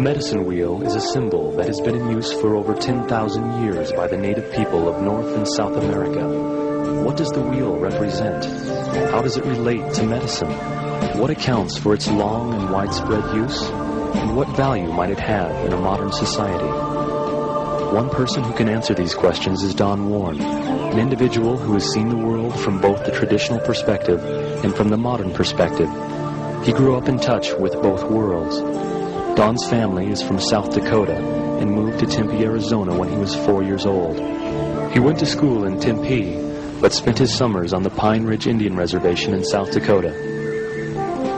medicine wheel is a symbol that has been in use for over 10,000 years by the native people of North and South America. What does the wheel represent? How does it relate to medicine? What accounts for its long and widespread use? And what value might it have in a modern society? One person who can answer these questions is Don Warren, an individual who has seen the world from both the traditional perspective and from the modern perspective. He grew up in touch with both worlds. Don's family is from South Dakota and moved to Tempe, Arizona when he was 4 years old. He went to school in Tempe, but spent his summers on the Pine Ridge Indian Reservation in South Dakota.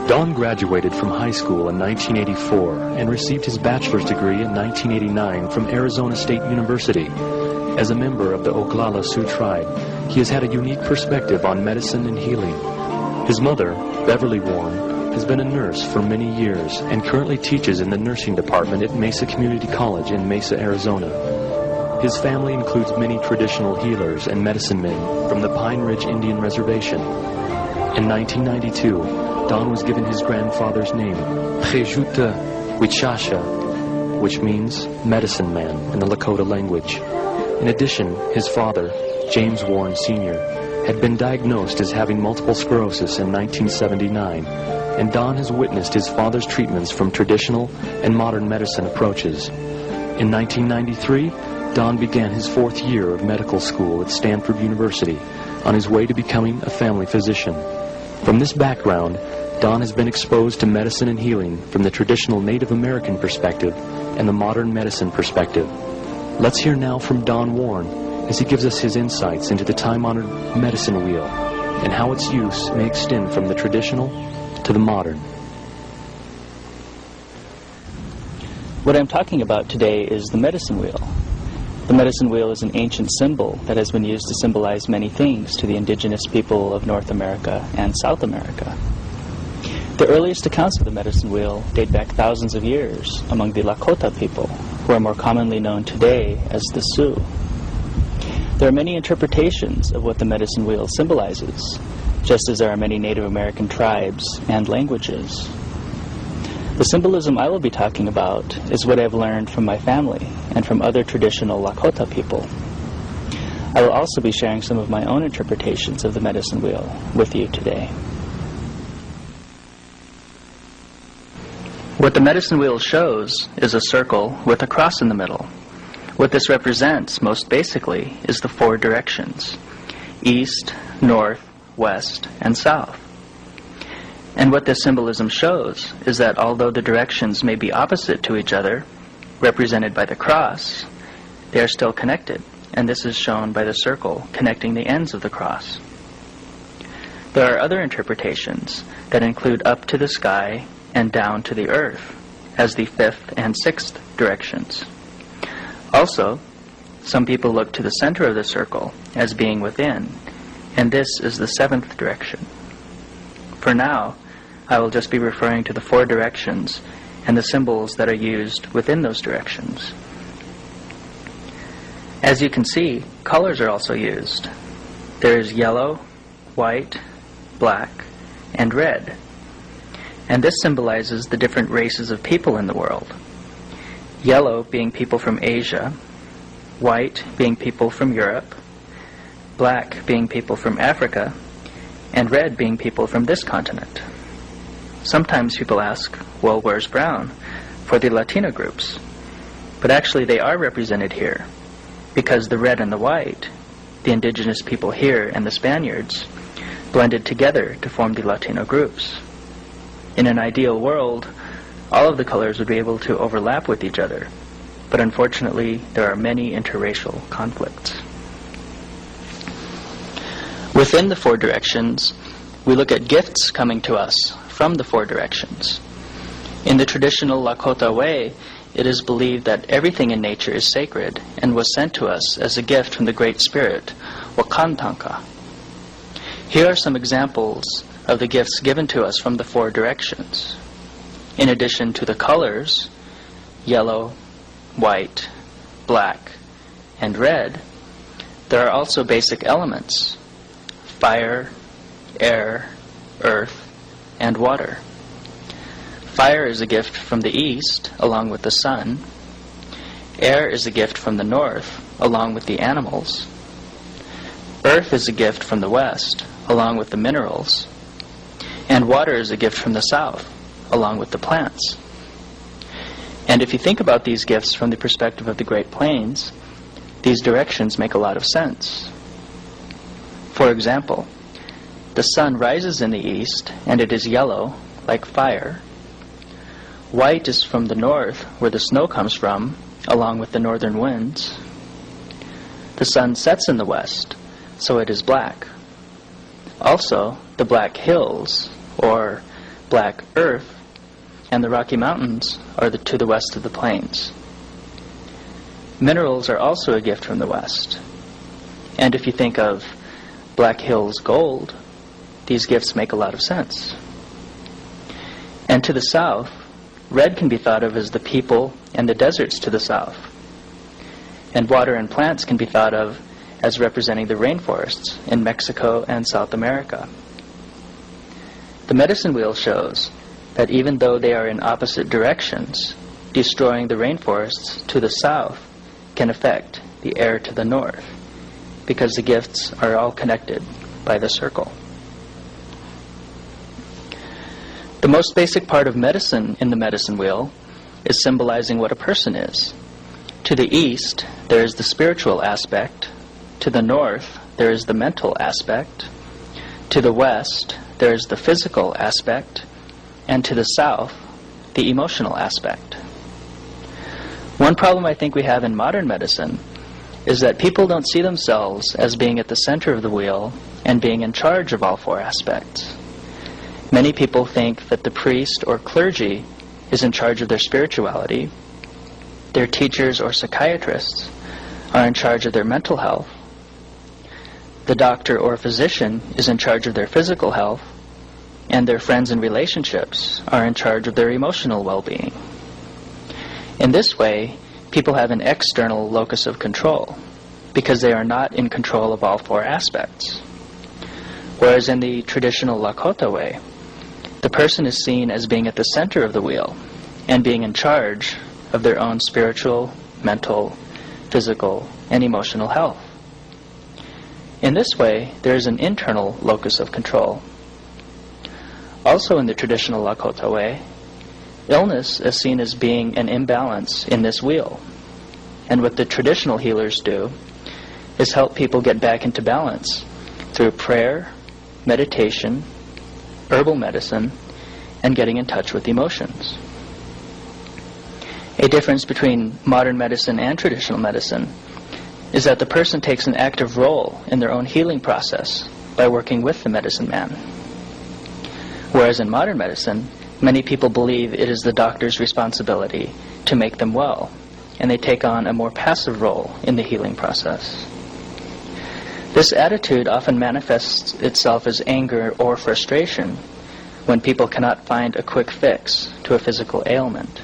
Don graduated from high school in 1984 and received his bachelor's degree in 1989 from Arizona State University. As a member of the Oglala Sioux tribe, he has had a unique perspective on medicine and healing. His mother, Beverly Warren, has been a nurse for many years and currently teaches in the nursing department at Mesa Community College in Mesa, Arizona. His family includes many traditional healers and medicine men from the Pine Ridge Indian Reservation. In 1992, Don was given his grandfather's name, Prejuta Wichasha, which means medicine man in the Lakota language. In addition, his father, James Warren Sr., had been diagnosed as having multiple sclerosis in 1979, and Don has witnessed his father's treatments from traditional and modern medicine approaches. In 1993, Don began his 4th year of medical school at Stanford University on his way to becoming a family physician. From this background, Don has been exposed to medicine and healing from the traditional Native American perspective and the modern medicine perspective. Let's hear now from Don Warren as he gives us his insights into the time-honored medicine wheel and how its use may extend from the traditional to the modern. What I'm talking about today is the medicine wheel. The medicine wheel is an ancient symbol that has been used to symbolize many things to the indigenous people of North America and South America. The earliest accounts of the medicine wheel date back thousands of years among the Lakota people, who are more commonly known today as the Sioux. There are many interpretations of what the medicine wheel symbolizes, just as there are many Native American tribes and languages. The symbolism I will be talking about is what I've learned from my family and from other traditional Lakota people. I will also be sharing some of my own interpretations of the medicine wheel with you today. What the medicine wheel shows is a circle with a cross in the middle. What this represents, most basically, is the 4 directions: east, north, west, and south. And what this symbolism shows is that although the directions may be opposite to each other, represented by the cross, they are still connected, and this is shown by the circle connecting the ends of the cross. There are other interpretations that include up to the sky and down to the earth as the 5th and 6th directions. Also, some people look to the center of the circle as being within, and this is the 7th direction. For now, I will just be referring to the 4 directions and the symbols that are used within those directions. As you can see, colors are also used. There is yellow, white, black, and red. And this symbolizes the different races of people in the world. Yellow being people from Asia, white being people from Europe, black being people from Africa, and red being people from this continent. Sometimes people ask, well, where's brown? For the Latino groups. But actually they are represented here, because the red and the white, the indigenous people here and the Spaniards, blended together to form the Latino groups. In an ideal world, all of the colors would be able to overlap with each other, but unfortunately there are many interracial conflicts. Within the 4 directions, we look at gifts coming to us from the 4 directions. In the traditional Lakota way, it is believed that everything in nature is sacred and was sent to us as a gift from the Great Spirit, Wakantanka. Here are some examples of the gifts given to us from the 4 directions. In addition to the colors, yellow, white, black, and red, there are also basic elements: fire, air, earth, and water. Fire is a gift from the east, along with the sun. Air is a gift from the north, along with the animals. Earth is a gift from the west, along with the minerals. And water is a gift from the south, along with the plants. And if you think about these gifts from the perspective of the Great Plains, these directions make a lot of sense. For example, the sun rises in the east, and it is yellow, like fire. White is from the north, where the snow comes from, along with the northern winds. The sun sets in the west, so it is black. Also, the Black Hills, or Black Earth, and the Rocky Mountains are to the west of the plains. Minerals are also a gift from the west. And if you think of Black Hills gold, these gifts make a lot of sense. And to the south, red can be thought of as the people and the deserts to the south. And water and plants can be thought of as representing the rainforests in Mexico and South America. The medicine wheel shows that even though they are in opposite directions, destroying the rainforests to the south can affect the air to the north, because the gifts are all connected by the circle. The most basic part of medicine in the medicine wheel is symbolizing what a person is. To the east, there is the spiritual aspect. To the north, there is the mental aspect. To the west, there is the physical aspect. And to the south, the emotional aspect. One problem I think we have in modern medicine is that people don't see themselves as being at the center of the wheel and being in charge of all four aspects. Many people think that the priest or clergy is in charge of their spirituality. Their teachers or psychiatrists are in charge of their mental health. The doctor or physician is in charge of their physical health, and their friends and relationships are in charge of their emotional well-being. In this way, people have an external locus of control, because they are not in control of all four aspects. Whereas in the traditional Lakota way, the person is seen as being at the center of the wheel and being in charge of their own spiritual, mental, physical, and emotional health. In this way, there is an internal locus of control. Also in the traditional Lakota way, illness is seen as being an imbalance in this wheel. And what the traditional healers do is help people get back into balance through prayer, meditation, herbal medicine, and getting in touch with emotions. A difference between modern medicine and traditional medicine is that the person takes an active role in their own healing process by working with the medicine man. Whereas in modern medicine, many people believe it is the doctor's responsibility to make them well, and they take on a more passive role in the healing process. This attitude often manifests itself as anger or frustration when people cannot find a quick fix to a physical ailment.